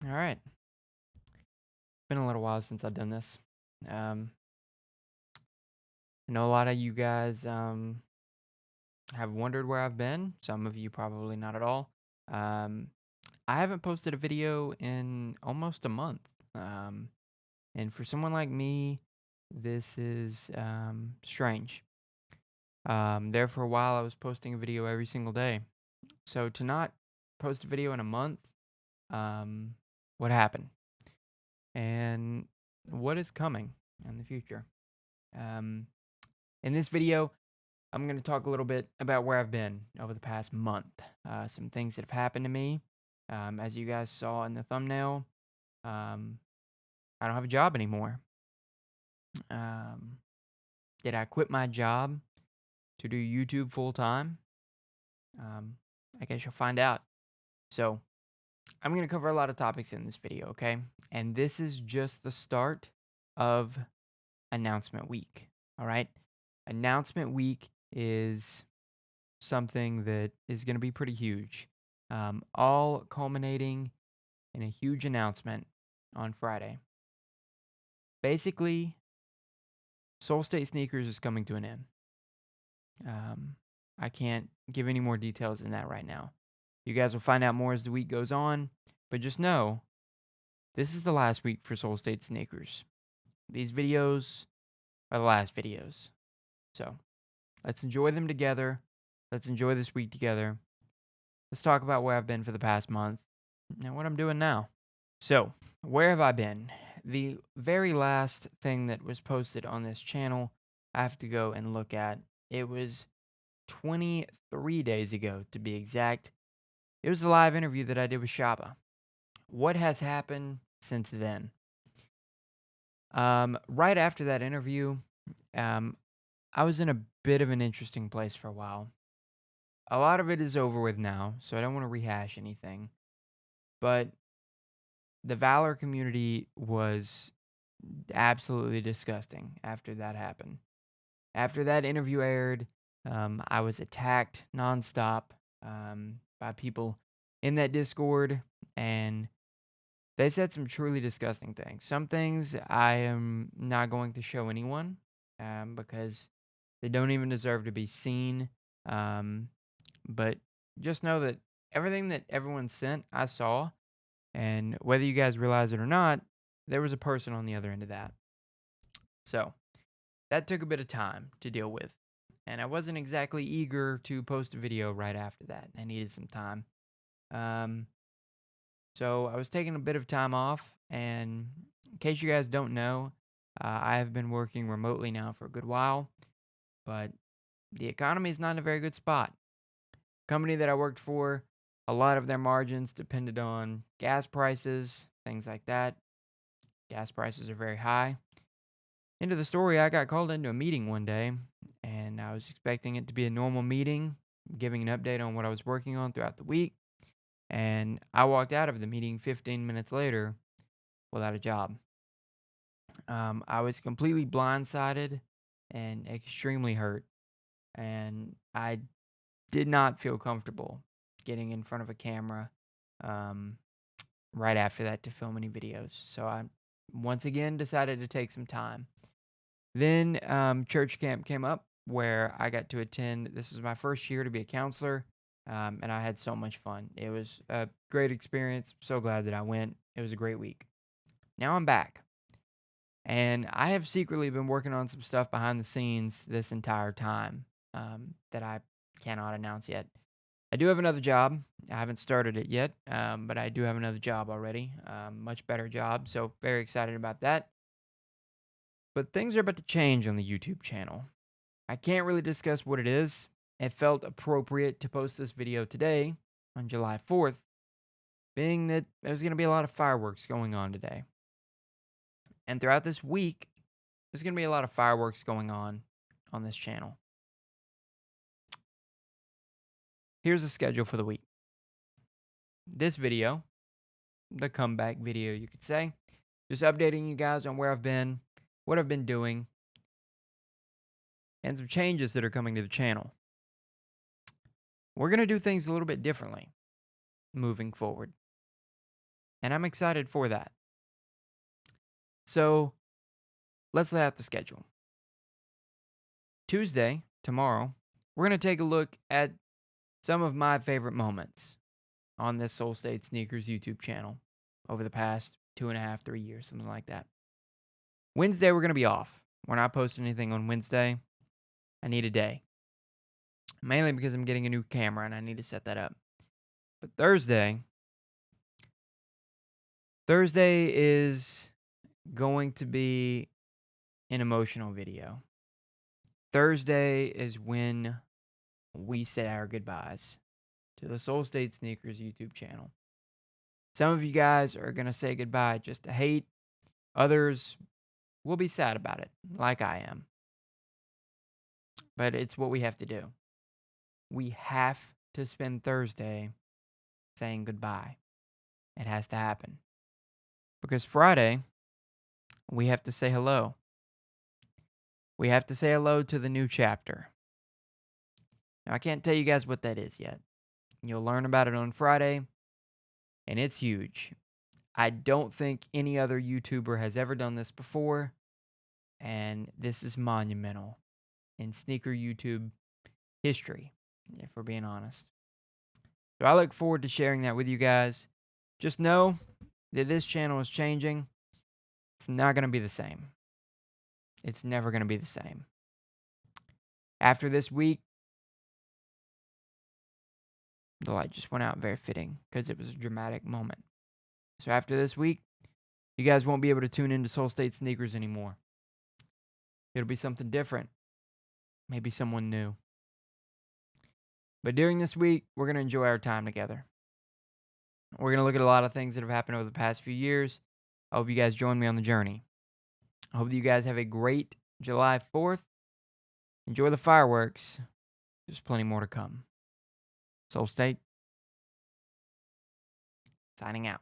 All right. Been a little while since I've done this. Um, I know a lot of you guys have wondered where I've been. Some of you probably not at all. Um, I haven't posted a video in almost a month. Um, and for someone like me, this is strange. There for a while, I was posting a video every single day. So to not post a video in a month, um, what happened? And what is coming in the future? Um, in this video, I'm going to talk a little bit about where I've been over the past month. Some things that have happened to me. As you guys saw in the thumbnail, um, I don't have a job anymore. Um, did I quit my job to do YouTube full time? I guess you'll find out. So, I'm going to cover a lot of topics in this video, okay? And this is just the start of announcement week, all right? Announcement week is something that is going to be pretty huge, all culminating in a huge announcement on Friday. Basically, Soul State Sneakers is coming to an end. I can't give any more details than that right now. You guys will find out more as the week goes on, but just know this is the last week for Soul State Sneakers. These videos are the last videos. So let's enjoy them together. Let's enjoy this week together. Let's talk about where I've been for the past month and what I'm doing now. So, where have I been? The very last thing that was posted on this channel, I have to go and look at. It was 23 days ago, to be exact. It was a live interview that I did with Shaba. What has happened since then? Right after that interview, I was in a bit of an interesting place for a while. A lot of it is over with now, so I don't want to rehash anything. But the Valor community was absolutely disgusting after that happened. After that interview aired, I was attacked nonstop by people in that Discord, and they said some truly disgusting things. Some things I am not going to show anyone because they don't even deserve to be seen. But just know that everything that everyone sent, I saw. And whether you guys realize it or not, there was a person on the other end of that. So that took a bit of time to deal with. And I wasn't exactly eager to post a video right after that. I needed some time. So I was taking a bit of time off. And in case you guys don't know, I have been working remotely now for a good while. But the economy is not in a very good spot. Company that I worked for, a lot of their margins depended on gas prices, things like that. Gas prices are very high. End of the story, I got called into a meeting one day, and I was expecting it to be a normal meeting, giving an update on what I was working on throughout the week. And I walked out of the meeting 15 minutes later without a job. I was completely blindsided and extremely hurt. And I did not feel comfortable getting in front of a camera right after that to film any videos. So I once again decided to take some time. Then church camp came up where I got to attend. This is my first year to be a counselor, and I had so much fun. It was a great experience. So glad that I went. It was a great week. Now I'm back. And I have secretly been working on some stuff behind the scenes this entire time that I cannot announce yet. I do have another job. I haven't started it yet, but I do have another job already. Much better job. So very excited about that. But things are about to change on the YouTube channel. I can't really discuss what it is. It felt appropriate to post this video today on July 4th, being that there's going to be a lot of fireworks going on today. And throughout this week, there's going to be a lot of fireworks going on this channel. Here's the schedule for the week. This video, the comeback video, you could say, just updating you guys on where I've been, what I've been doing, and some changes that are coming to the channel. We're going to do things a little bit differently moving forward. And I'm excited for that. So let's lay out the schedule. Tuesday, tomorrow, we're going to take a look at some of my favorite moments on this Soul State Sneakers YouTube channel over the past 2.5, 3 years, something like that. Wednesday, we're going to be off. We're not posting anything on Wednesday. I need a day. Mainly because I'm getting a new camera and I need to set that up. But Thursday is going to be an emotional video. Thursday is when we say our goodbyes to the Soul State Sneakers YouTube channel. Some of you guys are going to say goodbye just to hate. Others will be sad about it, like I am. But it's what we have to do. We have to spend Thursday saying goodbye. It has to happen. Because Friday, we have to say hello. We have to say hello to the new chapter. Now, I can't tell you guys what that is yet. You'll learn about it on Friday, and it's huge. I don't think any other YouTuber has ever done this before, and this is monumental in sneaker YouTube history, if we're being honest. So I look forward to sharing that with you guys. Just know that this channel is changing. It's not going to be the same. It's never going to be the same. After this week, the light just went out, very fitting, because it was a dramatic moment. So after this week, you guys won't be able to tune into Soul State Sneakers anymore. It'll be something different. Maybe someone new. But during this week, we're going to enjoy our time together. We're going to look at a lot of things that have happened over the past few years. I hope you guys join me on the journey. I hope that you guys have a great July 4th. Enjoy the fireworks. There's plenty more to come. Soul State, signing out.